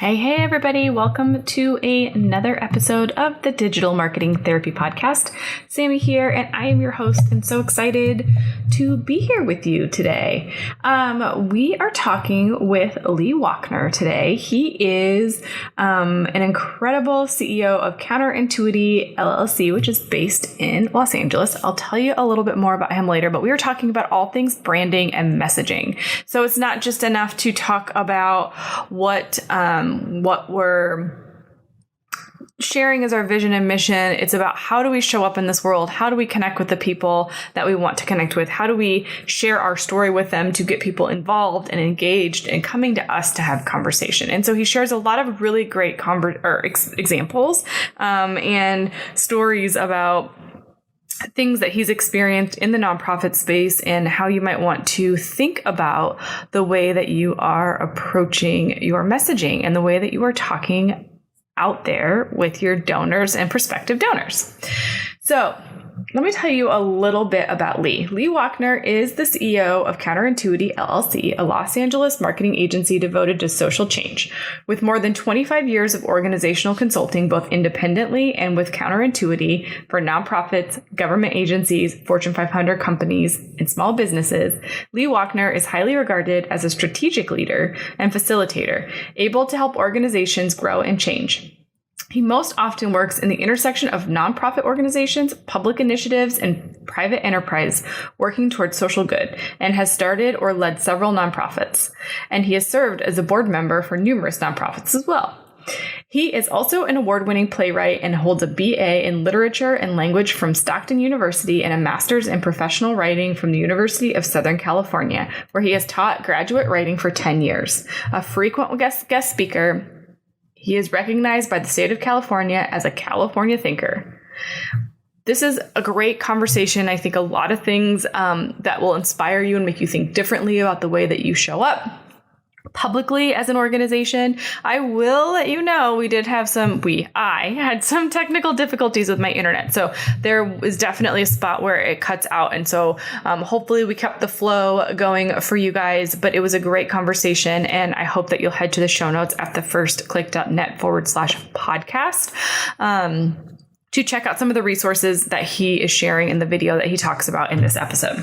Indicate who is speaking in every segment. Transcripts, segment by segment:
Speaker 1: Hey, everybody. Welcome to another episode of the Digital Marketing Therapy Podcast. Sammy here, and I am your host and so excited to be here with you today. We are talking with Lee Wochner today. He is an incredible CEO of CounterIntuity, LLC, which is based in Los Angeles. I'll tell you a little bit more about him later, but we are talking about all things branding and messaging. So it's not just enough to talk about what we're sharing as our vision and mission. It's about how do we show up in this world? How do we connect with the people that we want to connect with? How do we share our story with them to get people involved and engaged and coming to us to have conversation? And so he shares a lot of really great examples and stories about things that he's experienced in the nonprofit space and how you might want to think about the way that you are approaching your messaging and the way that you are talking out there with your donors and prospective donors. So let me tell you a little bit about Lee. Lee Wochner is the CEO of CounterIntuity, LLC, a Los Angeles marketing agency devoted to social change. With more than 25 years of organizational consulting, both independently and with CounterIntuity for nonprofits, government agencies, Fortune 500 companies, and small businesses, Lee Wochner is highly regarded as a strategic leader and facilitator, able to help organizations grow and change. He most often works in the intersection of nonprofit organizations, public initiatives, and private enterprise working towards social good, and has started or led several nonprofits. And he has served as a board member for numerous nonprofits as well. He is also an award-winning playwright and holds a BA in Literature and Language from Stockton University and a master's in professional writing from the University of Southern California, where he has taught graduate writing for 10 years. A frequent guest speaker, he is recognized by the state of California as a California thinker. This is a great conversation. I think a lot of things that will inspire you and make you think differently about the way that you show up publicly as an organization. I will let you know I had some technical difficulties with my internet. So there is definitely a spot where it cuts out. And so hopefully we kept the flow going for you guys, but it was a great conversation. And I hope that you'll head to the show notes at thefirstclick.net/podcast to check out some of the resources that he is sharing in the video that he talks about in this episode.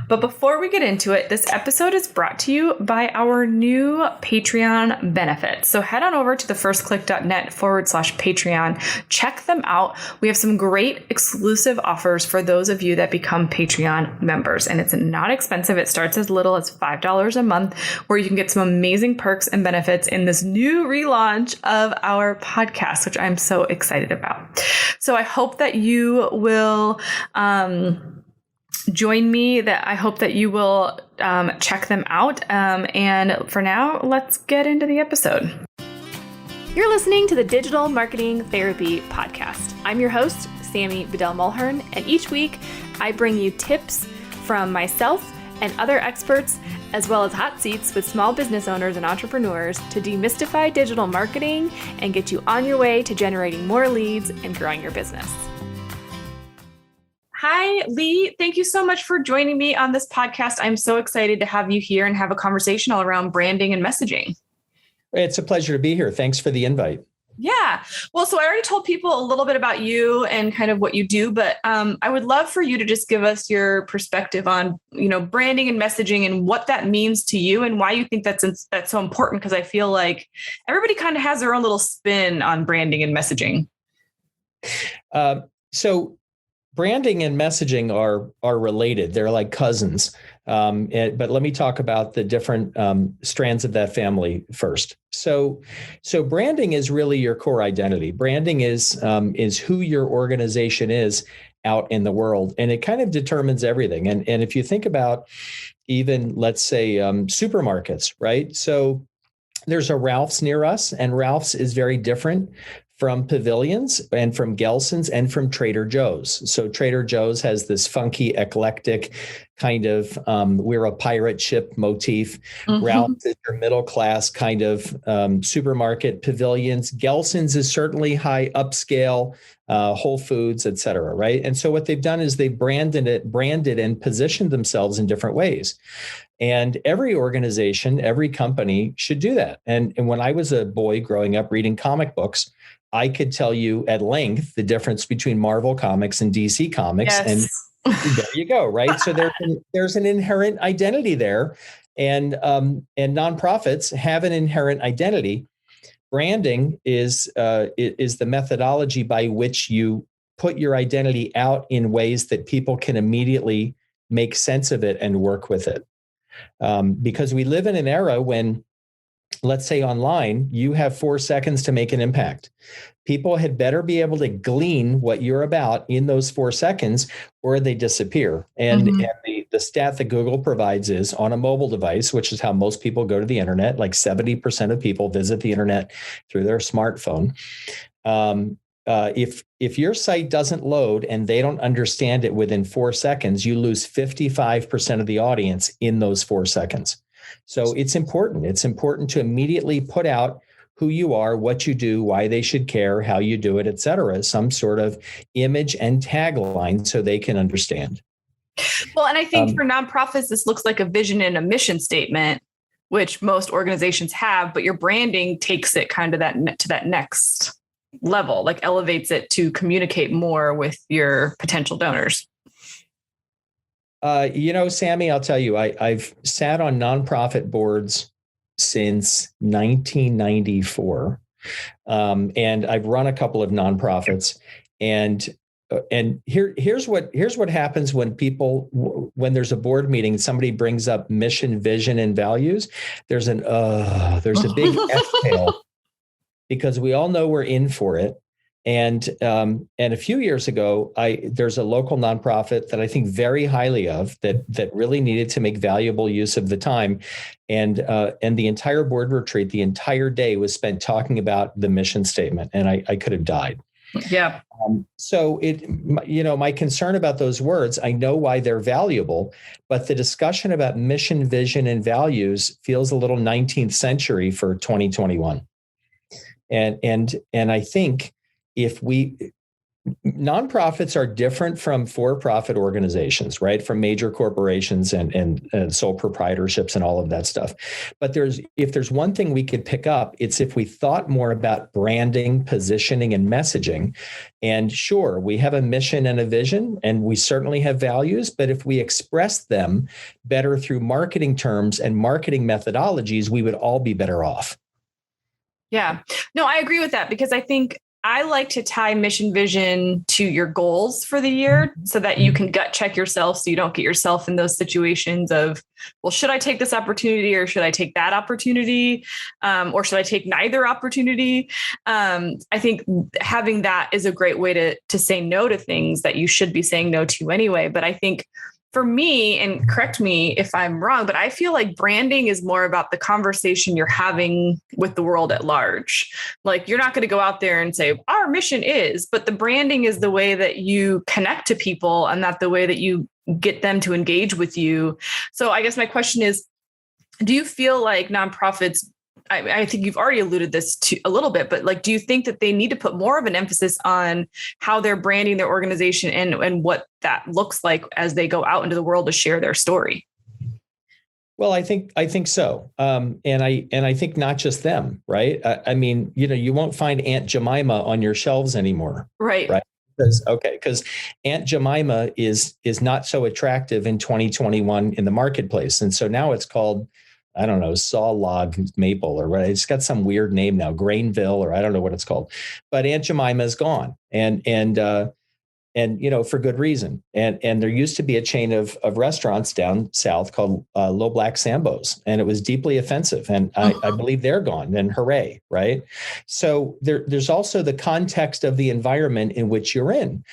Speaker 1: But before we get into it, this episode is brought to you by our new Patreon benefits. So head on over to thefirstclick.net/Patreon. Check them out. We have some great exclusive offers for those of you that become Patreon members. And it's not expensive. It starts as little as $5 a month, where you can get some amazing perks and benefits in this new relaunch of our podcast, which I'm so excited about. So I hope that you will join me. I hope that you will check them out. And for now, let's get into the episode. You're listening to the Digital Marketing Therapy Podcast. I'm your host, Sammy Bedell-Mulhern, and each week I bring you tips from myself and other experts, as well as hot seats with small business owners and entrepreneurs to demystify digital marketing and get you on your way to generating more leads and growing your business. Hi, Lee. Thank you so much for joining me on this podcast. I'm so excited to have you here and have a conversation all around branding and messaging.
Speaker 2: It's a pleasure to be here. Thanks for the invite.
Speaker 1: Yeah. Well, so I already told people a little bit about you and kind of what you do, but I would love for you to just give us your perspective on, branding and messaging and what that means to you and why you think that's so important. Because I feel like everybody kind of has their own little spin on branding and messaging.
Speaker 2: So branding and messaging are related. They're like cousins. But let me talk about the different strands of that family first. So branding is really your core identity. Branding is who your organization is out in the world, and it kind of determines everything. And if you think about even, let's say, supermarkets, right? So there's a Ralph's near us, and Ralph's is very different from Pavilions and from Gelson's and from Trader Joe's. So Trader Joe's has this funky, eclectic kind of we're a pirate ship motif. Mm-hmm. Ralph's is your middle class kind of supermarket. Pavilions. Gelson's is certainly high upscale, Whole Foods, et cetera, right? And so what they've done is they've branded and positioned themselves in different ways. And every organization, every company should do that. And when I was a boy growing up reading comic books, I could tell you at length the difference between Marvel Comics and DC Comics.
Speaker 1: Yes.
Speaker 2: And there you go, right? So there's an inherent identity there, and nonprofits have an inherent identity. Branding is the methodology by which you put your identity out in ways that people can immediately make sense of it and work with it. Because we live in an era when, let's say online, you have 4 seconds to make an impact. People had better be able to glean what you're about in those 4 seconds, or they disappear. And the stat that Google provides is on a mobile device, which is how most people go to the internet, like 70% of people visit the internet through their smartphone. If your site doesn't load and they don't understand it within 4 seconds, you lose 55% of the audience in those 4 seconds. So it's important. It's important to immediately put out who you are, what you do, why they should care, how you do it, et cetera, some sort of image and tagline so they can understand.
Speaker 1: Well, and I think for nonprofits, this looks like a vision and a mission statement, which most organizations have, but your branding takes it kind of to that next level, like elevates it to communicate more with your potential donors.
Speaker 2: Sammy, I'll tell you, I've sat on nonprofit boards since 1994, and I've run a couple of nonprofits. And here's what happens when there's a board meeting, somebody brings up mission, vision, and values. There's a big exhale because we all know we're in for it. And a few years ago, there's a local nonprofit that I think very highly of that really needed to make valuable use of the time, and the entire board retreat, the entire day was spent talking about the mission statement, and I could have died.
Speaker 1: Yeah.
Speaker 2: So my concern about those words, I know why they're valuable, but the discussion about mission, vision, and values feels a little 19th century for 2021, and I think. Nonprofits are different from for-profit organizations, right? From major corporations and sole proprietorships and all of that stuff. But if there's one thing we could pick up, it's if we thought more about branding, positioning, and messaging. And sure, we have a mission and a vision, and we certainly have values, but if we express them better through marketing terms and marketing methodologies, we would all be better off.
Speaker 1: Yeah, no, I agree with that, because I think I like to tie mission vision to your goals for the year so that you can gut check yourself so you don't get yourself in those situations of, well, should I take this opportunity or should I take that opportunity? Or should I take neither opportunity? I think having that is a great way to say no to things that you should be saying no to anyway. But I think for me, and correct me if I'm wrong, but I feel like branding is more about the conversation you're having with the world at large. Like, you're not going to go out there and say, our mission is, but the branding is the way that you connect to people and not the way that you get them to engage with you. So I guess my question is, do you feel like nonprofits, I think you've already alluded this to a little bit, but like, do you think that they need to put more of an emphasis on how they're branding their organization and what that looks like as they go out into the world to share their story?
Speaker 2: Well, I think so. And I think not just them, right? I mean, you won't find Aunt Jemima on your shelves anymore.
Speaker 1: Right.
Speaker 2: Because Aunt Jemima is not so attractive in 2021 in the marketplace. And so now it's called, I don't know, saw log maple or what. It's got some weird name now, Grainville, or I don't know what it's called. But Aunt Jemima is gone, and for good reason. And there used to be a chain of restaurants down south called Low Black Sambo's, and it was deeply offensive. And I believe they're gone. And hooray, right? So there's also the context of the environment in which you're in.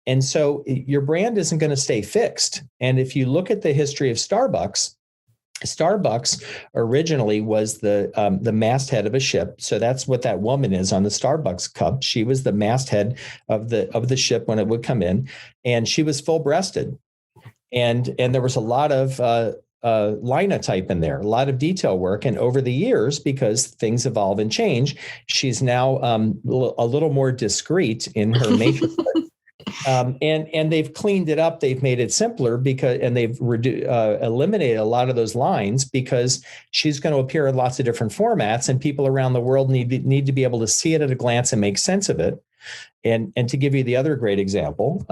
Speaker 2: And so your brand isn't going to stay fixed. And if you look at the history of Starbucks originally was the masthead of a ship. So that's what that woman is on the Starbucks cup. She was the masthead of the ship when it would come in, and she was full-breasted. And there was a lot of linotype in there, a lot of detail work. And over the years, because things evolve and change, she's now a little more discreet in her matrix. And they've cleaned it up. They've made it simpler and they've eliminated a lot of those lines because she's going to appear in lots of different formats, and people around the world need to be able to see it at a glance and make sense of it. And to give you the other great example,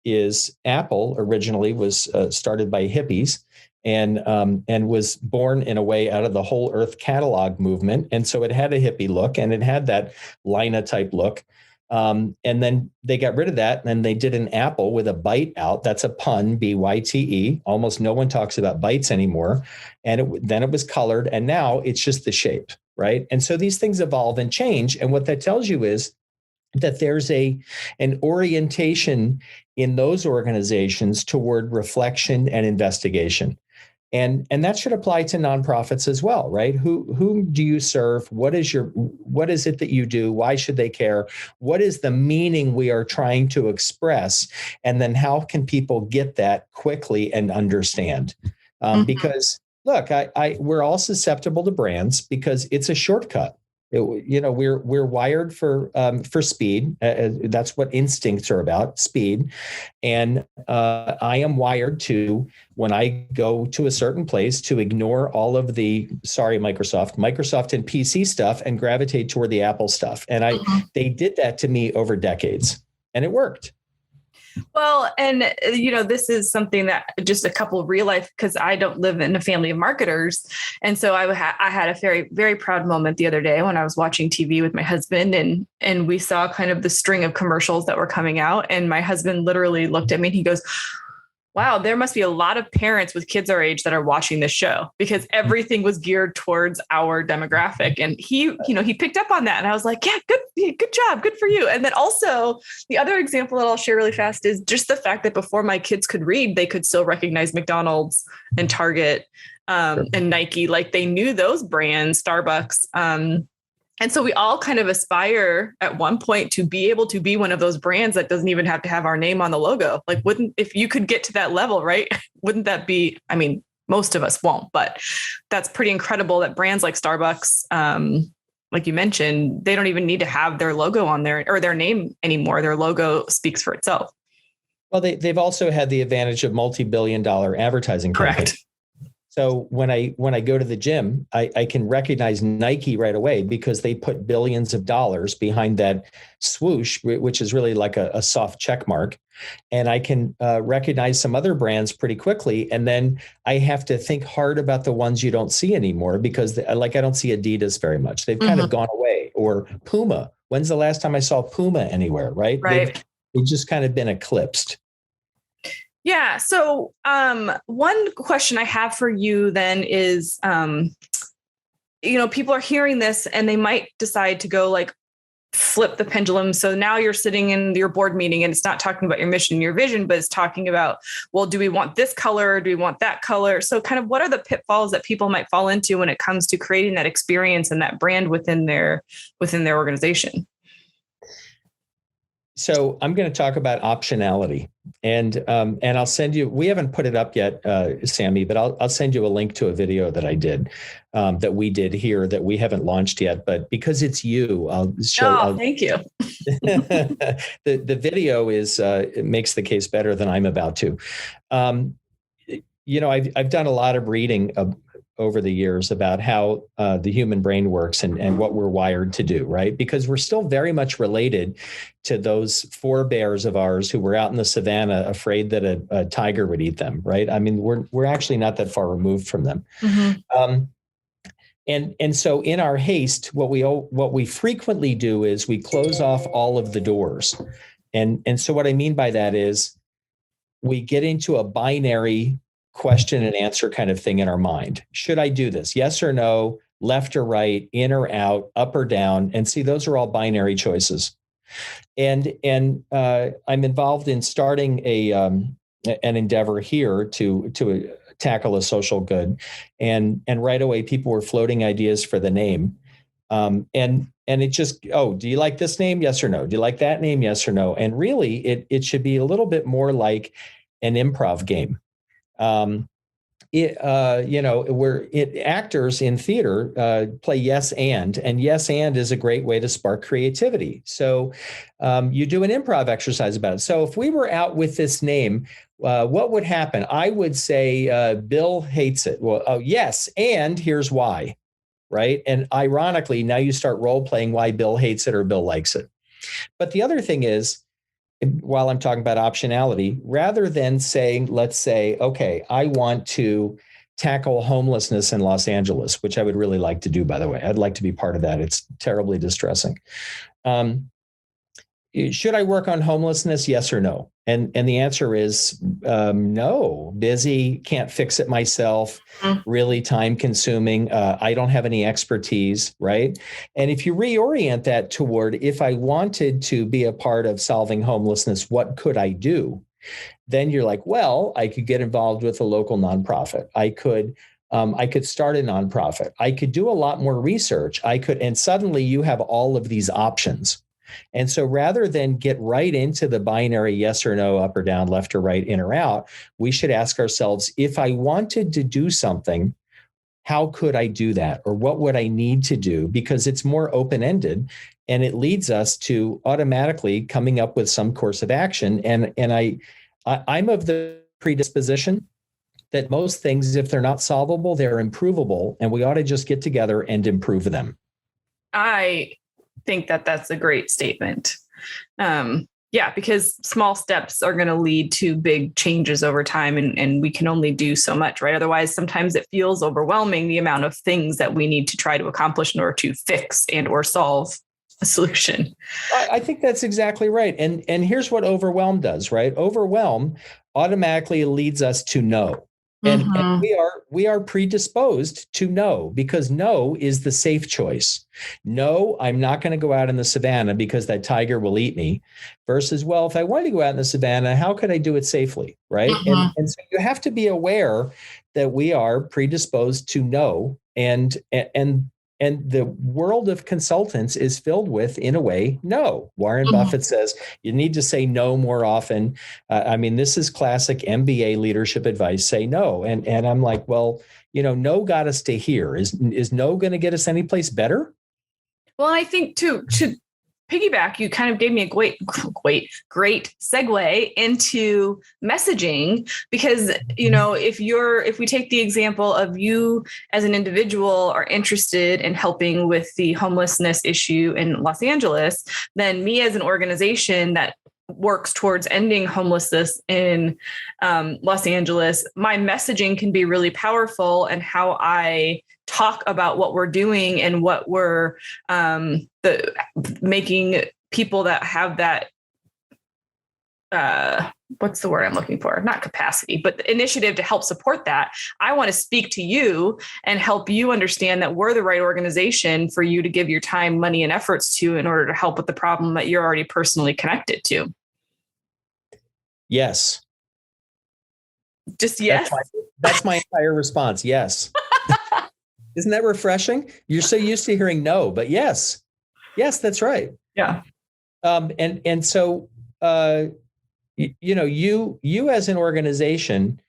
Speaker 2: is Apple originally was started by hippies and was born in a way out of the Whole Earth catalog movement. And so it had a hippie look and it had that Lina type look. And then they got rid of that. And then they did an apple with a bite out. That's a pun, BYTE. Almost no one talks about bites anymore. And then it was colored. And now it's just the shape, right? And so these things evolve and change. And what that tells you is that there's an orientation in those organizations toward reflection and investigation. And that should apply to nonprofits as well, right? Whom do you serve? What is it that you do? Why should they care? What is the meaning we are trying to express? And then how can people get that quickly and understand? Because look, we're all susceptible to brands because it's a shortcut. We're wired for speed. That's what instincts are about, speed. And I am wired to, when I go to a certain place, to ignore all of the, Microsoft and PC stuff and gravitate toward the Apple stuff. And they did that to me over decades, and it worked.
Speaker 1: Well, and, this is something that just a couple of real life, because I don't live in a family of marketers. And so I had a very, very proud moment the other day when I was watching TV with my husband and we saw kind of the string of commercials that were coming out. And my husband literally looked at me and he goes, wow, there must be a lot of parents with kids our age that are watching this show, because everything was geared towards our demographic. And he picked up on that. And I was like, yeah, good job. Good for you. And then also the other example that I'll share really fast is just the fact that before my kids could read, they could still recognize McDonald's and Target and Nike. Like they knew those brands, Starbucks. And so we all kind of aspire at one point to be able to be one of those brands that doesn't even have to have our name on the logo. Like, if you could get to that level, right? Wouldn't that be, most of us won't, but that's pretty incredible that brands like Starbucks, like you mentioned, they don't even need to have their logo on there or their name anymore. Their logo speaks for itself.
Speaker 2: Well, they've also had the advantage of multi-billion-dollar advertising campaigns.
Speaker 1: Correct.
Speaker 2: So when I go to the gym, I can recognize Nike right away because they put billions of dollars behind that swoosh, which is really like a soft check mark. And I can recognize some other brands pretty quickly. And then I have to think hard about the ones you don't see anymore because I don't see Adidas very much. They've kind of gone away. Or Puma. When's the last time I saw Puma anywhere, right?
Speaker 1: Right.
Speaker 2: They've just kind of been eclipsed.
Speaker 1: Yeah. So one question I have for you then is, people are hearing this and they might decide to go like flip the pendulum. So now you're sitting in your board meeting and it's not talking about your mission, your vision, but it's talking about, well, do we want this color? Or do we want that color? So kind of what are the pitfalls that people might fall into when it comes to creating that experience and that brand within their organization?
Speaker 2: So I'm going to talk about optionality, and I'll send you. We haven't put it up yet, Sammy, but I'll send you a link to a video that I did, that we did here that we haven't launched yet. But because it's you, I'll show.
Speaker 1: Thank you.
Speaker 2: The video it makes the case better than I'm about to. I've done a lot of reading over the years about how the human brain works and what we're wired to do, right? Because we're still very much related to those forebears of ours who were out in the savannah afraid that a tiger would eat them, right? We're actually not that far removed from them. Mm-hmm. And so in our haste, what we frequently do is we close off all of the doors. And so what I mean by that is we get into a binary question and answer kind of thing in our mind. Should I do this? Yes or no, left or right, in or out, up or down. And see, those are all binary choices. And I'm involved in starting an endeavor here to tackle a social good. And right away, people were floating ideas for the name. And it just, do you like this name? Yes or no? Do you like that name? Yes or no? And really, it should be a little bit more like an improv game. actors in theater play yes and yes and is a great way to spark creativity. So you do an improv exercise about it. So if we were out with this name, what would happen? I would say Bill hates it. Well, oh yes, and here's why, right? And ironically, now you start role playing why Bill hates it or Bill likes it. But the other thing is, while I'm talking about optionality, rather than saying, let's say, okay, I want to tackle homelessness in Los Angeles, which I would really like to do, by the way. I'd like to be part of that. It's terribly distressing. Should I work on homelessness? Yes or no? And the answer is no. Busy, can't fix it myself, really time consuming. I don't have any expertise, right? And if you reorient that toward, if I wanted to be a part of solving homelessness, what could I do? Then you're like, well, I could get involved with a local nonprofit. I could start a nonprofit. I could do a lot more research. And suddenly you have all of these options. And so rather than get right into the binary yes or no, up or down, left or right, in or out, we should ask ourselves, if I wanted to do something, how could I do that? Or what would I need to do? Because it's more open-ended and it leads us to automatically coming up with some course of action. And I'm of the predisposition that most things, if they're not solvable, they're improvable, and we ought to just get together and improve them.
Speaker 1: I think that that's a great statement. Because small steps are going to lead to big changes over time, and we can only do so much, right? Otherwise, sometimes it feels overwhelming, the amount of things that we need to try to accomplish in order to fix and or solve a solution.
Speaker 2: I think that's exactly right. And here's what overwhelm does, right? Overwhelm automatically leads us to no. And we are predisposed to no, because no is the safe choice. No, I'm not going to go out in the savannah because that tiger will eat me, versus, well, if I wanted to go out in the savannah, how could I do it safely? Right. And so you have to be aware that we are predisposed to no, and the world of consultants is filled with, in a way, no. Warren Buffett says you need to say no more often. This is classic MBA leadership advice: say no. And I'm like, well, no got us to here. Is no going to get us anyplace better?
Speaker 1: Well, I think to piggyback, you kind of gave me a great segue into messaging, because, if we take the example of you as an individual are interested in helping with the homelessness issue in Los Angeles, then me as an organization that works towards ending homelessness in Los Angeles, my messaging can be really powerful, and how I talk about what we're doing and what we're making people that have that, what's the word I'm looking for? Not capacity, but the initiative to help support that. I want to speak to you and help you understand that we're the right organization for you to give your time, money, and efforts to, in order to help with the problem that you're already personally connected to.
Speaker 2: Yes.
Speaker 1: Just yes.
Speaker 2: That's my entire response. Yes. Isn't that refreshing? You're so used to hearing no, but yes, that's right.
Speaker 1: Yeah.
Speaker 2: And so, you as an organization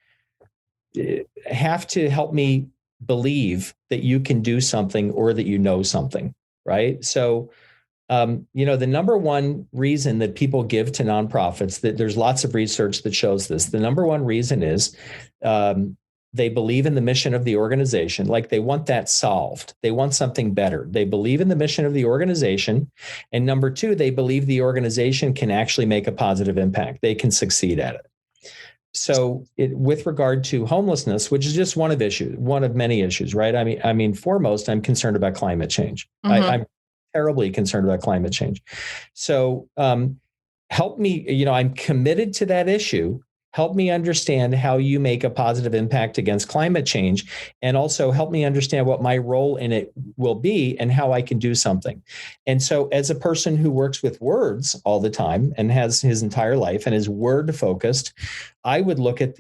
Speaker 2: have to help me believe that you can do something, or that you know something, right? So, the number one reason that people give to nonprofits, that there's lots of research that shows this, the number one reason is they believe in the mission of the organization. Like, they want that solved. They want something better. They believe in the mission of the organization. And number two, they believe the organization can actually make a positive impact. They can succeed at it. So with regard to homelessness, which is just one of many issues, right? I mean, foremost, I'm concerned about climate change. I'm terribly concerned about climate change. So help me, I'm committed to that issue. Help me understand how you make a positive impact against climate change, and also help me understand what my role in it will be and how I can do something. And so, as a person who works with words all the time and has his entire life and is word focused, I would look at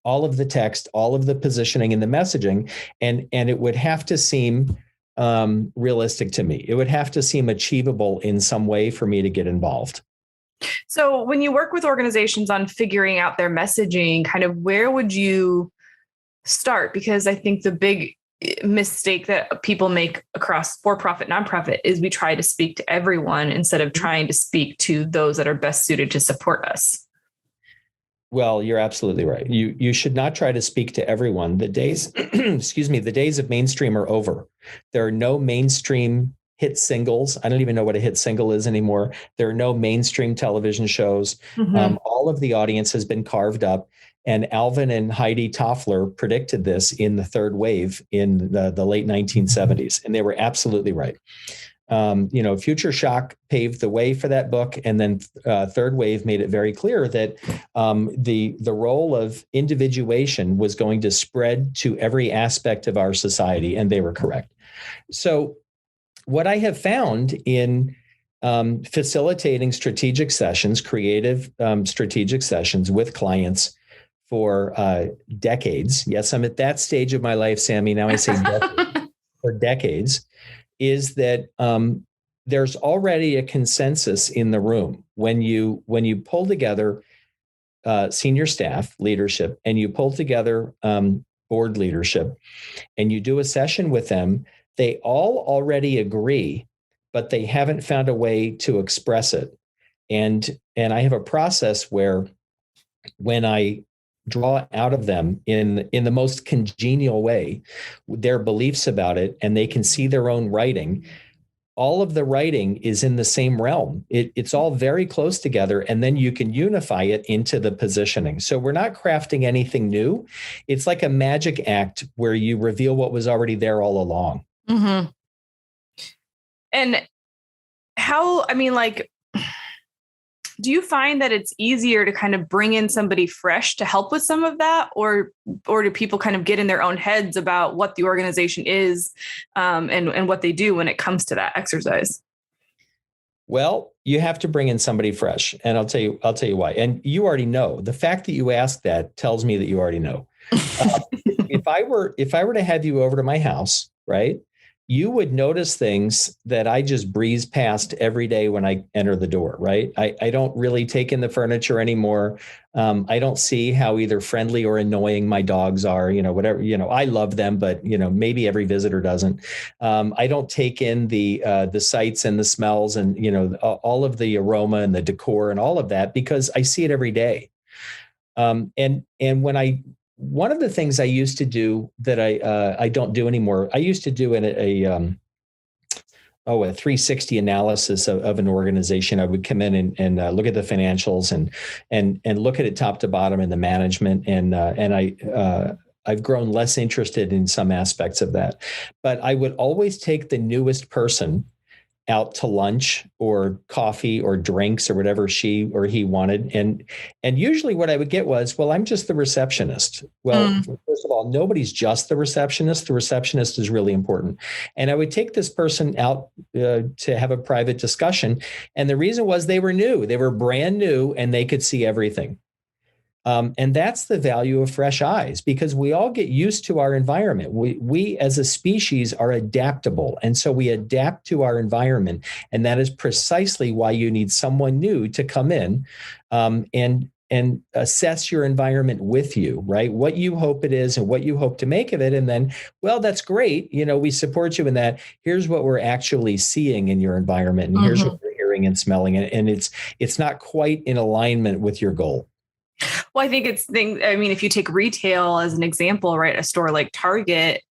Speaker 2: all of the text, all of the positioning and the messaging, and it would have to seem realistic to me. It would have to seem achievable in some way for me to get involved.
Speaker 1: So when you work with organizations on figuring out their messaging, kind of where would you start? Because I think the big mistake that people make across for-profit, nonprofit is we try to speak to everyone instead of trying to speak to those that are best suited to support us.
Speaker 2: Well, you're absolutely right. You should not try to speak to everyone. The days, excuse me, the days of mainstream are over. There are no mainstream hit singles. I don't even know what a hit single is anymore. There are no mainstream television shows. All of the audience has been carved up. And Alvin and Heidi Toffler predicted this in the third wave in the late 1970s. And they were absolutely right. Future Shock paved the way for that book. And then Third Wave made it very clear that the role of individuation was going to spread to every aspect of our society. And they were correct. So what I have found in facilitating strategic sessions, creative strategic sessions with clients for decades. Yes, I'm at that stage of my life, Sammy. Now I say decades, for decades, is that there's already a consensus in the room when you pull together senior staff leadership and you pull together board leadership and you do a session with them, they all already agree, but they haven't found a way to express it. And I have a process where when I draw out of them in the most congenial way their beliefs about it, and they can see their own writing, all of the writing is in the same realm. It's all very close together, and then you can unify it into the positioning. So we're not crafting anything new. It's like a magic act where you reveal what was already there all along.
Speaker 1: Mm-hmm. And how, do you find that it's easier to kind of bring in somebody fresh to help with some of that, or do people kind of get in their own heads about what the organization is and what they do when it comes to that exercise?
Speaker 2: Well, you have to bring in somebody fresh, and I'll tell you why. And you already know. The fact that you asked that tells me that you already know. If I were to have you over to my house, right, you would notice things that I just breeze past every day when I enter the door, right? I don't really take in the furniture anymore. I don't see how either friendly or annoying my dogs are, whatever, I love them, but, maybe every visitor doesn't. I don't take in the sights and the smells and, all of the aroma and the decor and all of that because I see it every day. And one of the things I used to do that I don't do anymore, I used to do a 360 analysis of an organization. I would come in and look at the financials and look at it top to bottom in the management. And I've grown less interested in some aspects of that. But I would always take the newest person out to lunch or coffee or drinks or whatever she or he wanted. And usually what I would get was, well, I'm just the receptionist. Well, first of all, nobody's just the receptionist. The receptionist is really important. And I would take this person out to have a private discussion. And the reason was they were new. They were brand new and they could see everything. And that's the value of fresh eyes, because we all get used to our environment. We as a species are adaptable. And so we adapt to our environment. And that is precisely why you need someone new to come in and assess your environment with you, right? What you hope it is and what you hope to make of it. And then, well, that's great. We support you in that. Here's what we're actually seeing in your environment. And here's what we're hearing and smelling. And it's not quite in alignment with your goal.
Speaker 1: Well, I think if you take retail as an example, right? A store like Target,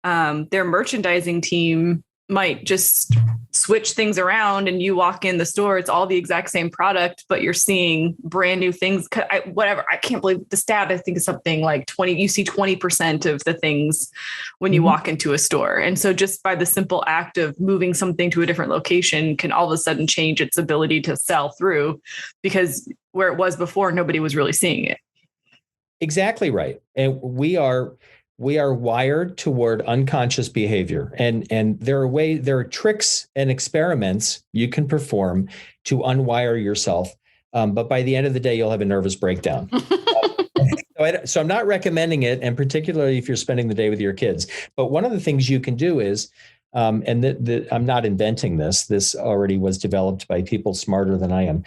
Speaker 1: their merchandising team might just switch things around and you walk in the store, it's all the exact same product, but you're seeing brand new things. I can't believe the stat. I think is something like 20, you see 20% of the things when you walk into a store. And so just by the simple act of moving something to a different location can all of a sudden change its ability to sell through, because where it was before, nobody was really seeing it.
Speaker 2: Exactly right. And we are wired toward unconscious behavior. And there are tricks and experiments you can perform to unwire yourself. But by the end of the day, you'll have a nervous breakdown. So I'm not recommending it, and particularly if you're spending the day with your kids. But one of the things you can do is, I'm not inventing this. This already was developed by people smarter than I am.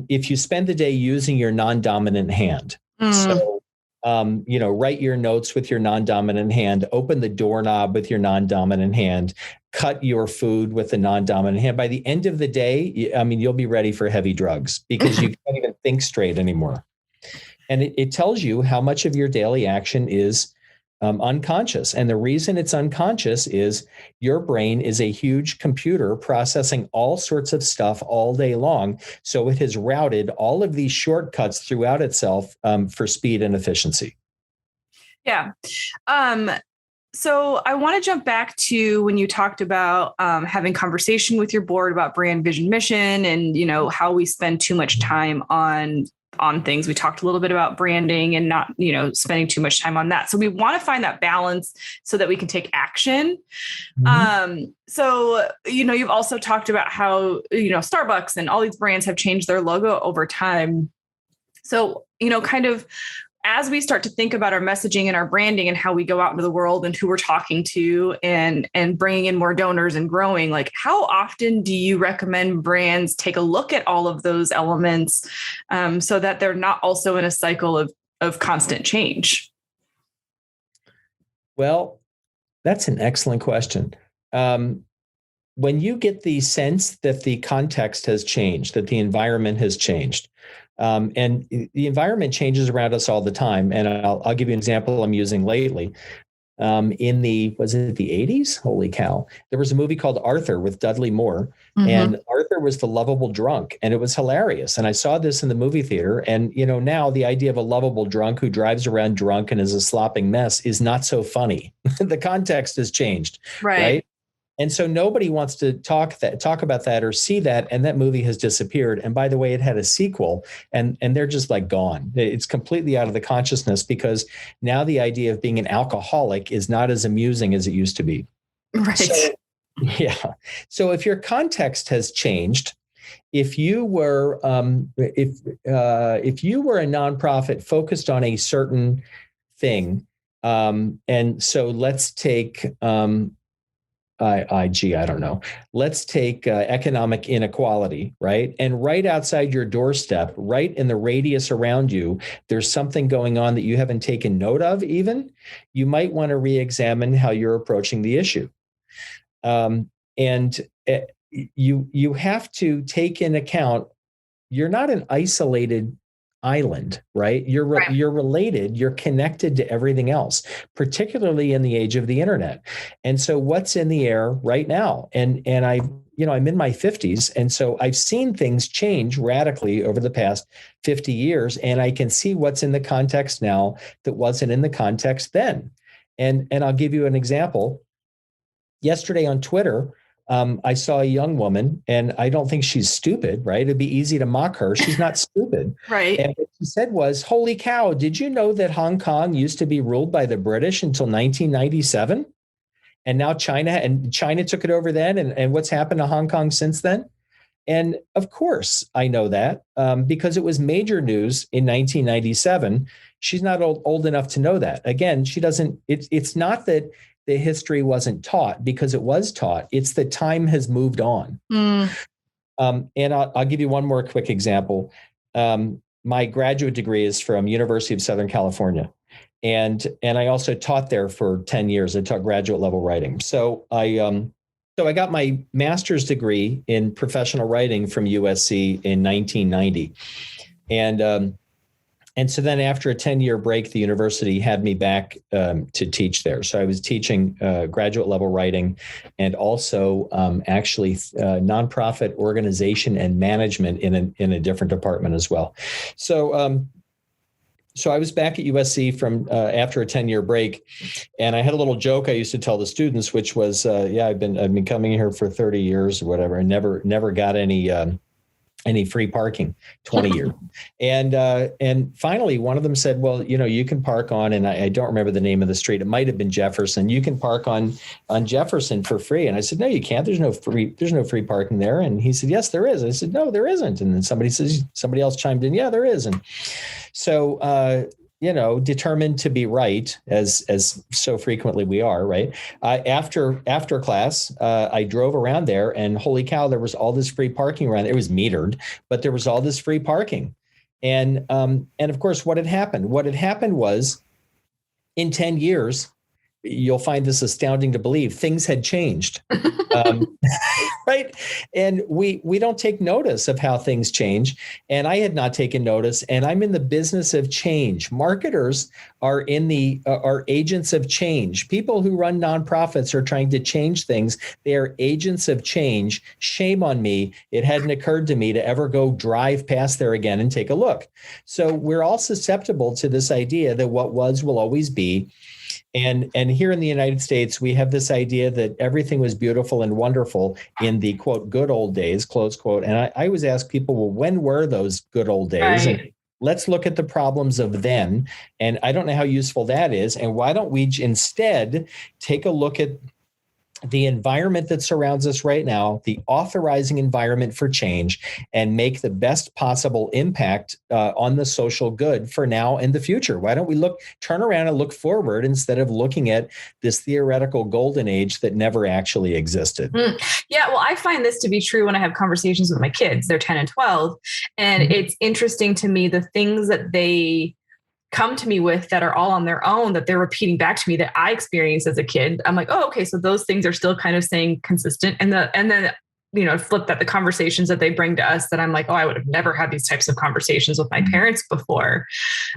Speaker 2: If you spend the day using your non-dominant hand, so Write your notes with your non-dominant hand, open the doorknob with your non-dominant hand, cut your food with the non-dominant hand. By the end of the day, you'll be ready for heavy drugs because you can't even think straight anymore. And it tells you how much of your daily action is unconscious. And the reason it's unconscious is your brain is a huge computer processing all sorts of stuff all day long. So it has routed all of these shortcuts throughout itself for speed and efficiency.
Speaker 1: Yeah. So I want to jump back to when you talked about having conversation with your board about brand, vision, mission, and how we spend too much time on things. We talked a little bit about branding and not, spending too much time on that. So we want to find that balance so that we can take action. Mm-hmm. So, you've also talked about how, Starbucks and all these brands have changed their logo over time. So, kind of as we start to think about our messaging and our branding and how we go out into the world and who we're talking to and bringing in more donors and growing, like how often do you recommend brands take a look at all of those elements so that they're not also in a cycle of constant change?
Speaker 2: Well, that's an excellent question. When you get the sense that the context has changed, that the environment has changed, and the environment changes around us all the time. And I'll give you an example I'm using lately. Was it the 80s? Holy cow. There was a movie called Arthur with Dudley Moore. Mm-hmm. And Arthur was the lovable drunk. And it was hilarious. And I saw this in the movie theater. And, now the idea of a lovable drunk who drives around drunk and is a slopping mess is not so funny. The context has changed. Right? And so nobody wants to talk about that or see that. And that movie has disappeared. And by the way, it had a sequel and they're just like gone. It's completely out of the consciousness because now the idea of being an alcoholic is not as amusing as it used to be.
Speaker 1: Right.
Speaker 2: So if your context has changed, if you were if you were a nonprofit focused on a certain thing, and so let's take I don't know. Let's take economic inequality, right? And right outside your doorstep, right in the radius around you, there's something going on that you haven't taken note of even. You might want to re-examine how you're approaching the issue. And you have to take in account, you're not an isolated island, right? You're related, you're connected to everything else, particularly in the age of the internet. And so what's in the air right now? And I'm in my 50s. And so I've seen things change radically over the past 50 years. And I can see what's in the context now that wasn't in the context then. And I'll give you an example. Yesterday on Twitter, I saw a young woman, and I don't think she's stupid, right? It'd be easy to mock her. She's not stupid.
Speaker 1: Right.
Speaker 2: And what she said was, holy cow, did you know that Hong Kong used to be ruled by the British until 1997? And now China took it over then. And what's happened to Hong Kong since then? And of course, I know that because it was major news in 1997. She's not old enough to know that. Again, she doesn't, it's not that the history wasn't taught, because it was taught. It's the time has moved on. And I'll give you one more quick example. My graduate degree is from University of Southern California. And I also taught there for 10 years. I taught graduate level writing. So I got my master's degree in professional writing from USC in 1990. And so then after a 10-year break, the university had me back to teach there. So I was teaching graduate level writing and also actually nonprofit organization and management in a different department as well. So I was back at USC from after a 10-year break, and I had a little joke I used to tell the students, which was, I've been coming here for 30 years or whatever, and never got any free parking, 20 years. And finally, one of them said, well, you can park on, and I don't remember the name of the street. It might've been Jefferson. You can park on Jefferson for free. And I said, no, you can't. There's no free parking there. And he said, yes, there is. I said, no, there isn't. And then somebody else chimed in. Yeah, there is. And so, determined to be right, as so frequently we are, right? After class, I drove around there, and holy cow, there was all this free parking around. It was metered, but there was all this free parking. And of course, what had happened? What had happened was, in 10 years, you'll find this astounding to believe, things had changed. Right. And we don't take notice of how things change. And I had not taken notice. And I'm in the business of change. Marketers are are agents of change. People who run nonprofits are trying to change things. They are agents of change. Shame on me. It hadn't occurred to me to ever go drive past there again and take a look. So we're all susceptible to this idea that what was will always be. And here in the United States, we have this idea that everything was beautiful and wonderful in the, quote, good old days, close quote. And I always ask people, well, when were those good old days?
Speaker 1: Right.
Speaker 2: And let's look at the problems of then. And I don't know how useful that is. And why don't we instead take a look at the environment that surrounds us right now, the authorizing environment for change, and make the best possible impact on the social good for now and the future? Why don't we turn around and look forward instead of looking at this theoretical golden age that never actually existed?
Speaker 1: Yeah, well, I find this to be true when I have conversations with my kids. They're 10 and 12. And it's interesting to me, the things that they come to me with that are all on their own, that they're repeating back to me that I experienced as a kid. I'm like, oh, okay. So those things are still kind of staying consistent. And then, flip that, the conversations that they bring to us that I'm like, oh, I would have never had these types of conversations with my parents before.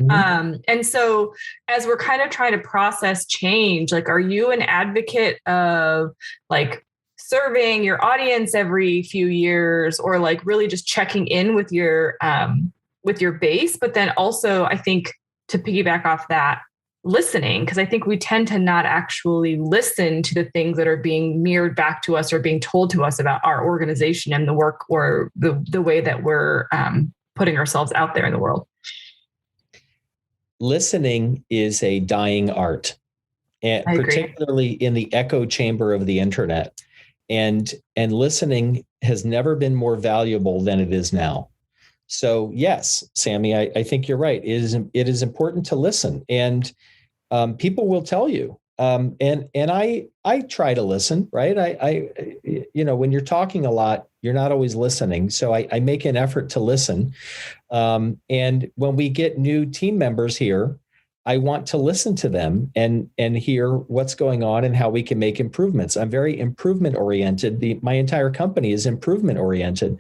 Speaker 1: And so as we're kind of trying to process change, like, are you an advocate of like surveying your audience every few years, or like really just checking in with your base? But then also, I think, to piggyback off that, listening, because I think we tend to not actually listen to the things that are being mirrored back to us or being told to us about our organization and the work or the way that we're putting ourselves out there in the world.
Speaker 2: Listening is a dying art, and particularly in the echo chamber of the internet. And listening has never been more valuable than it is now. So yes, Sammy, I think you're right. It is important to listen, and people will tell you. And I try to listen, right? I when you're talking a lot, you're not always listening. So I make an effort to listen. And when we get new team members here, I want to listen to them and hear what's going on and how we can make improvements. I'm very improvement oriented. My entire company is improvement oriented.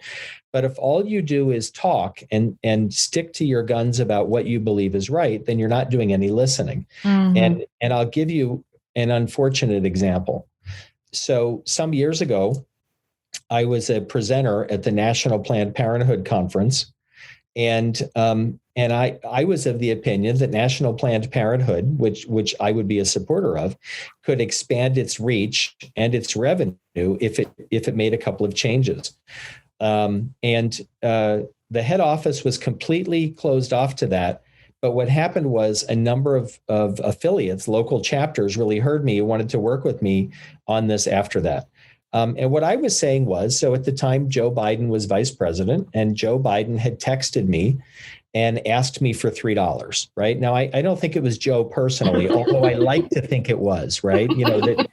Speaker 2: But if all you do is talk and stick to your guns about what you believe is right, then you're not doing any listening. And I'll give you an unfortunate example. So some years ago, I was a presenter at the National Planned Parenthood Conference. And I was of the opinion that National Planned Parenthood, which I would be a supporter of, could expand its reach and its revenue if it made a couple of changes. The head office was completely closed off to that. But what happened was a number of affiliates, local chapters, really heard me, wanted to work with me on this after that. And what I was saying was, so at the time, Joe Biden was vice president, and Joe Biden had texted me and asked me for $3, right? Now, I don't think it was Joe personally, although I like to think it was, right? That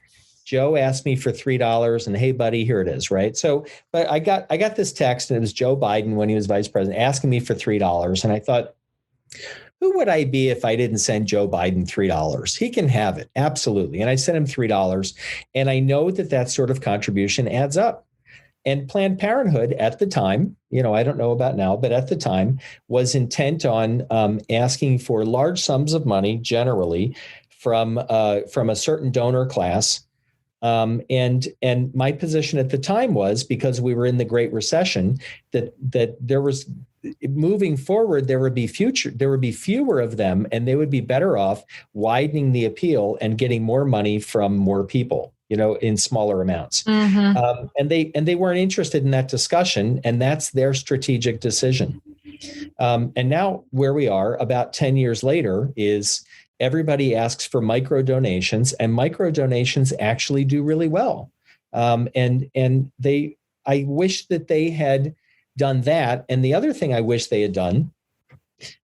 Speaker 2: Joe asked me for $3 and, hey, buddy, here it is, right? So, but I got this text, and it was Joe Biden when he was vice president asking me for $3. And I thought, who would I be if I didn't send Joe Biden $3? He can have it. Absolutely. And I sent him $3. And I know that sort of contribution adds up. And Planned Parenthood at the time, I don't know about now, but at the time was intent on asking for large sums of money, generally from a certain donor class. And my position at the time was, because we were in the Great Recession, that there was, moving forward, there would be fewer of them, and they would be better off widening the appeal and getting more money from more people, in smaller amounts. And they weren't interested in that discussion, and that's their strategic decision. And now where we are about 10 years later is everybody asks for micro donations, and micro donations actually do really well. I wish that they had done that. And the other thing I wish they had done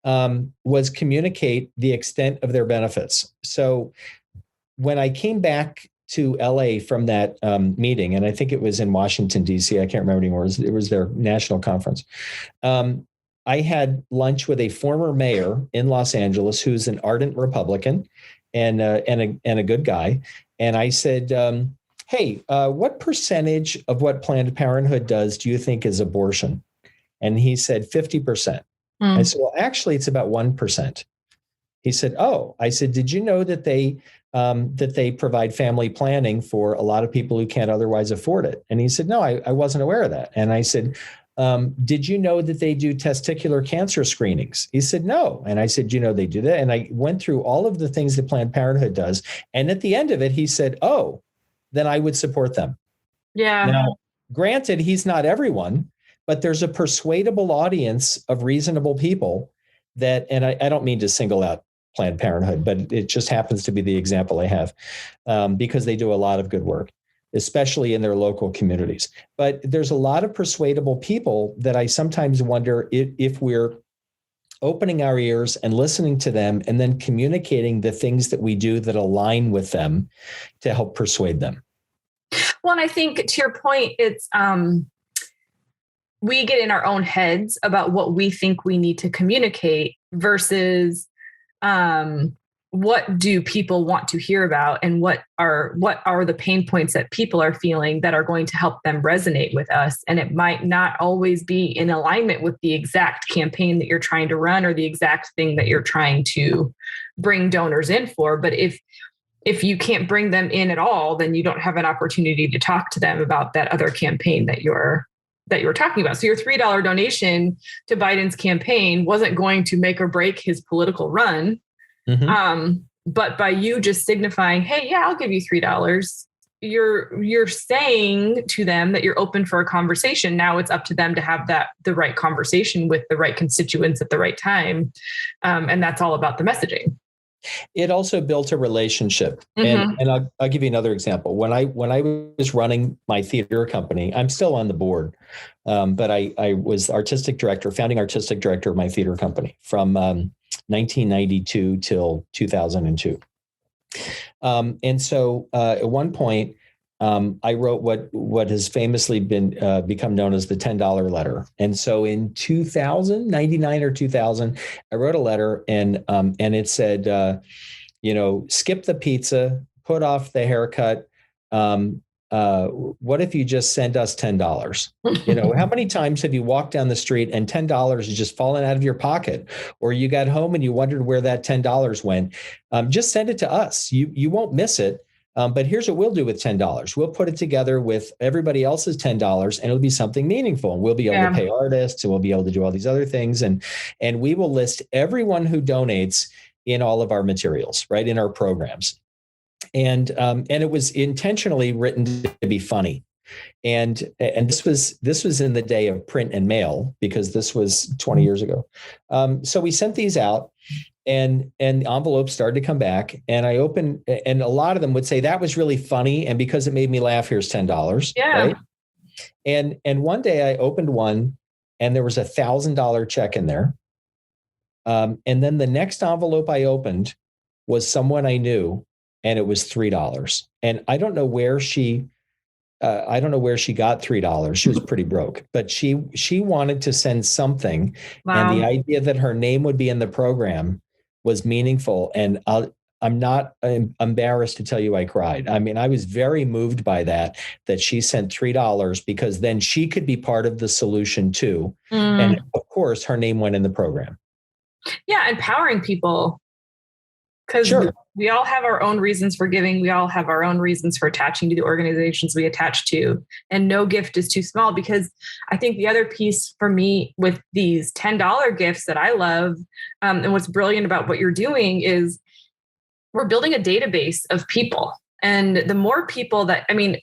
Speaker 2: was communicate the extent of their benefits. So when I came back to LA from that meeting, and I think it was in Washington, D.C., I can't remember anymore, it was their national conference. I had lunch with a former mayor in Los Angeles who's an ardent Republican and a good guy. And I said, hey, what percentage of what Planned Parenthood does do you think is abortion? And he said 50%. I said, well, actually, it's about 1%. He said, oh, I said, did you know that they provide family planning for a lot of people who can't otherwise afford it? And he said, no, I wasn't aware of that. And I said, did you know that they do testicular cancer screenings? He said, no. And I said, you know, they do that. And I went through all of the things that Planned Parenthood does. And at the end of it, he said, oh, then I would support them.
Speaker 1: Yeah.
Speaker 2: Now, granted, he's not everyone, but there's a persuadable audience of reasonable people that, and I don't mean to single out Planned Parenthood, but it just happens to be the example I have, because they do a lot of good work, especially in their local communities. But there's a lot of persuadable people that I sometimes wonder if we're opening our ears and listening to them and then communicating the things that we do that align with them to help persuade them.
Speaker 1: Well, and I think to your point, it's we get in our own heads about what we think we need to communicate versus what do people want to hear about, and what are the pain points that people are feeling that are going to help them resonate with us. And it might not always be in alignment with the exact campaign that you're trying to run or the exact thing that you're trying to bring donors in for. But if you can't bring them in at all, then you don't have an opportunity to talk to them about that other campaign that you're talking about. So your $3 donation to Biden's campaign wasn't going to make or break his political run. Mm-hmm. But by you just signifying, hey, yeah, I'll give you $3, you're saying to them that you're open for a conversation. Now it's up to them to have the right conversation with the right constituents at the right time. And that's all about the messaging.
Speaker 2: It also built a relationship. Mm-hmm. And I'll give you another example. When I was running my theater company, I'm still on the board, but I was founding artistic director of my theater company from 1992 till 2002. And so at one point, I wrote what has famously become known as the $10 letter. And so in 99 or 2000, I wrote a letter and it said, skip the pizza, put off the haircut. What if you just send us $10? How many times have you walked down the street and $10 is just fallen out of your pocket, or you got home and you wondered where that $10 went? Just send it to us. You won't miss it. But here's what we'll do with $10. We'll put it together with everybody else's $10 and it'll be something meaningful. And we'll be able to pay artists and we'll be able to do all these other things. And we will list everyone who donates in all of our materials, right, in our programs. And it was intentionally written to be funny. And this was in the day of print and mail, because this was 20 years ago. So we sent these out. And the envelopes started to come back, and I opened, and a lot of them would say, that was really funny, and because it made me laugh, here's $10.
Speaker 1: Yeah.
Speaker 2: Right? And one day I opened one, and there was $1,000 check in there. And then the next envelope I opened was someone I knew, and it was $3. And I don't know where she got $3. She was pretty broke, but she wanted to send something. Wow. And the idea that her name would be in the program was meaningful. And I'm not embarrassed to tell you I cried. I mean, I was very moved by that she sent $3, because then she could be part of the solution too. And of course, her name went in the program.
Speaker 1: Yeah, empowering people. Because
Speaker 2: sure.
Speaker 1: We all have our own reasons for giving. We all have our own reasons for attaching to the organizations we attach to. And no gift is too small, because I think the other piece for me with these $10 gifts that I love, and what's brilliant about what you're doing is we're building a database of people. And the more people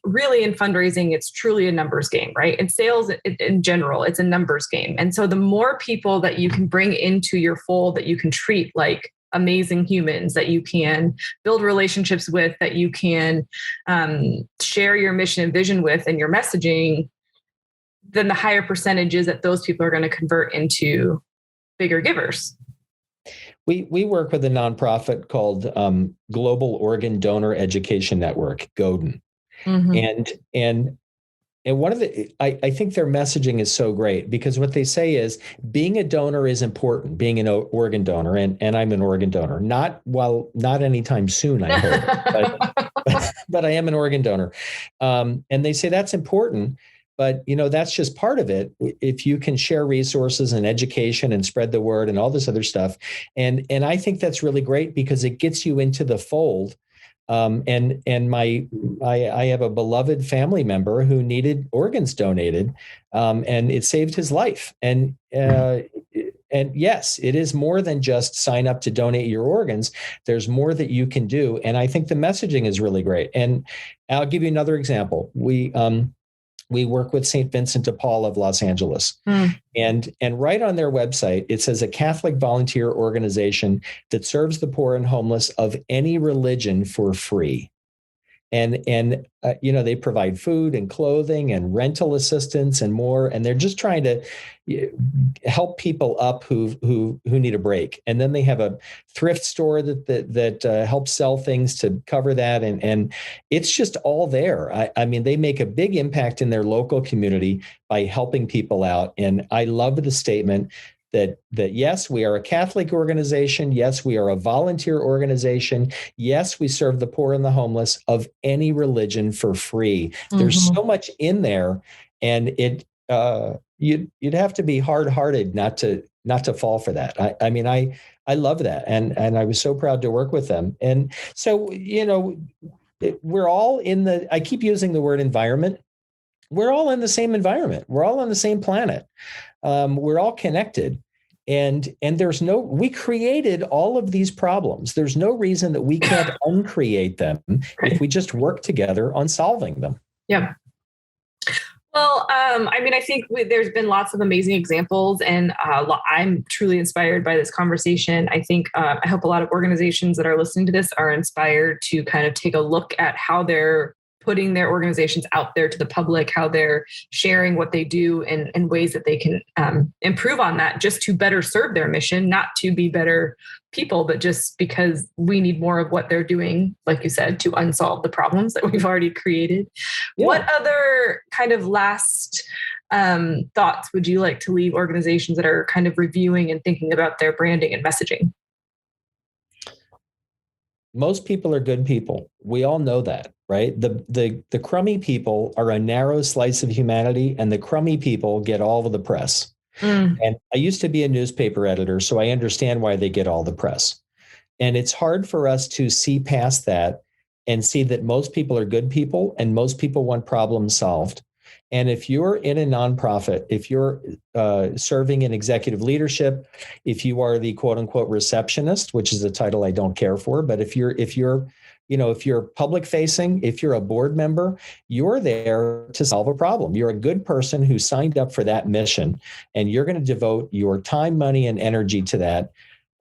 Speaker 1: really in fundraising, it's truly a numbers game, right? In sales in general, it's a numbers game. And so the more people that you can bring into your fold, that you can treat like amazing humans, that you can build relationships with, that you can share your mission and vision with and your messaging, then the higher percentages that those people are going to convert into bigger givers.
Speaker 2: We work with a nonprofit called Global Organ Donor Education Network, GODEN. Mm-hmm. And And I think their messaging is so great because what they say is being a donor is important, being an organ donor. And I'm an organ donor, not anytime soon, I hope, but I am an organ donor. And they say that's important, but that's just part of it. If you can share resources and education and spread the word and all this other stuff. And I think that's really great because it gets you into the fold. And I have a beloved family member who needed organs donated, and it saved his life. And yes, it is more than just sign up to donate your organs. There's more that you can do, and I think the messaging is really great. And I'll give you another example. We work with St. Vincent de Paul of Los Angeles. And right on their website, it says a Catholic volunteer organization that serves the poor and homeless of any religion for free. And they provide food and clothing and rental assistance and more. And they're just trying to help people up who need a break. And then they have a thrift store that helps sell things to cover that. And it's just all there. I mean, they make a big impact in their local community by helping people out. And I love the statement that yes, we are a Catholic organization. Yes, we are a volunteer organization. Yes, we serve the poor and the homeless of any religion for free. Mm-hmm. There's so much in there, and you'd have to be hard-hearted not to fall for that. I love that, and I was so proud to work with them. And so we're all I keep using the word environment. We're all in the same environment. We're all on the same planet. We're all connected. And we created all of these problems. There's no reason that we can't uncreate them if we just work together on solving them.
Speaker 1: Yeah. Well, I think there's been lots of amazing examples, and I'm truly inspired by this conversation. I think I hope a lot of organizations that are listening to this are inspired to kind of take a look at how they're putting their organizations out there to the public, how they're sharing what they do in ways that they can improve on that just to better serve their mission, not to be better people, but just because we need more of what they're doing, like you said, to unsolve the problems that we've already created. Yeah. What other kind of last thoughts would you like to leave organizations that are kind of reviewing and thinking about their branding and messaging?
Speaker 2: Most people are good people. We all know that, right? The crummy people are a narrow slice of humanity, and the crummy people get all of the press. And I used to be a newspaper editor, so I understand why they get all the press. And it's hard for us to see past that and see that most people are good people and most people want problems solved. And if you're in a nonprofit, if you're serving in executive leadership, if you are the quote unquote receptionist, which is a title I don't care for, but if you're public facing, if you're a board member, you're there to solve a problem. You're a good person who signed up for that mission, and you're going to devote your time, money, and energy to that.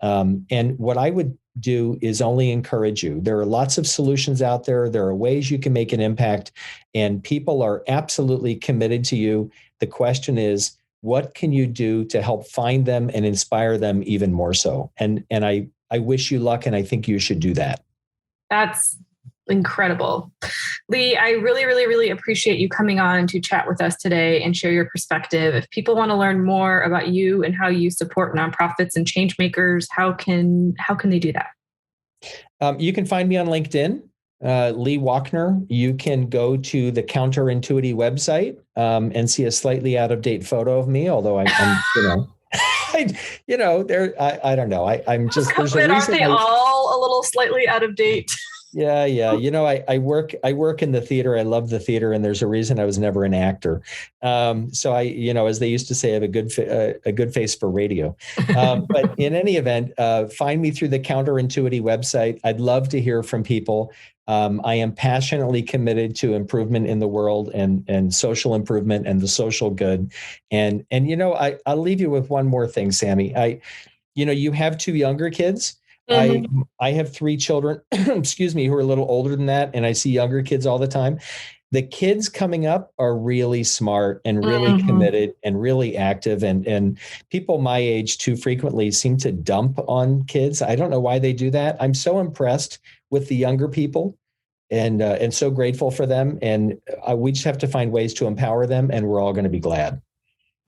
Speaker 2: And what I would do is only encourage you. There are lots of solutions out there. There are ways you can make an impact, and people are absolutely committed to you. The question is, what can you do to help find them and inspire them even more so? And I wish you luck, and I think you should do that.
Speaker 1: That's incredible. Lee, I really, really, really appreciate you coming on to chat with us today and share your perspective. If people want to learn more about you and how you support nonprofits and change makers, how can they do that?
Speaker 2: You can find me on LinkedIn, Lee Wochner. You can go to the CounterIntuity website and see a slightly out of date photo of me, although I'm I don't know. I'm just, there's a reason.
Speaker 1: Aren't they all a little slightly out of date?
Speaker 2: Yeah. I work in the theater. I love the theater, and there's a reason I was never an actor. So I, as they used to say, I have a good face for radio. But in any event, find me through the CounterIntuity website. I'd love to hear from people. I am passionately committed to improvement in the world and social improvement and the social good. And I'll leave you with one more thing, Sammy. You have two younger kids. Mm-hmm. I have three children, excuse me, who are a little older than that. And I see younger kids all the time. The kids coming up are really smart and really committed and really active. And people my age too frequently seem to dump on kids. I don't know why they do that. I'm so impressed with the younger people. and so grateful for them. And we just have to find ways to empower them, and we're all going to be glad.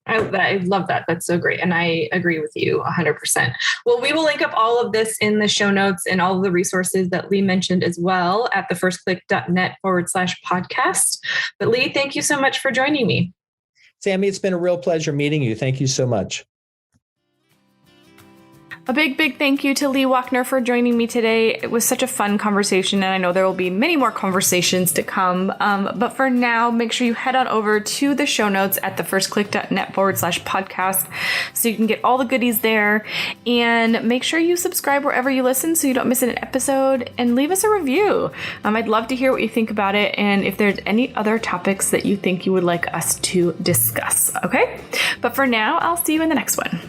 Speaker 1: I love that. That's so great. And I agree with you 100%. Well, we will link up all of this in the show notes and all of the resources that Lee mentioned as well at thefirstclick.net/podcast. But Lee, thank you so much for joining me.
Speaker 2: Sammy, it's been a real pleasure meeting you. Thank you so much.
Speaker 1: A big thank you to Lee Wochner for joining me today. It was such a fun conversation, and I know there will be many more conversations to come. But for now, make sure you head on over to the show notes at thefirstclick.net/podcast so you can get all the goodies there. And make sure you subscribe wherever you listen so you don't miss an episode, and leave us a review. I'd love to hear what you think about it, and if there's any other topics that you think you would like us to discuss. Okay? But for now, I'll see you in the next one.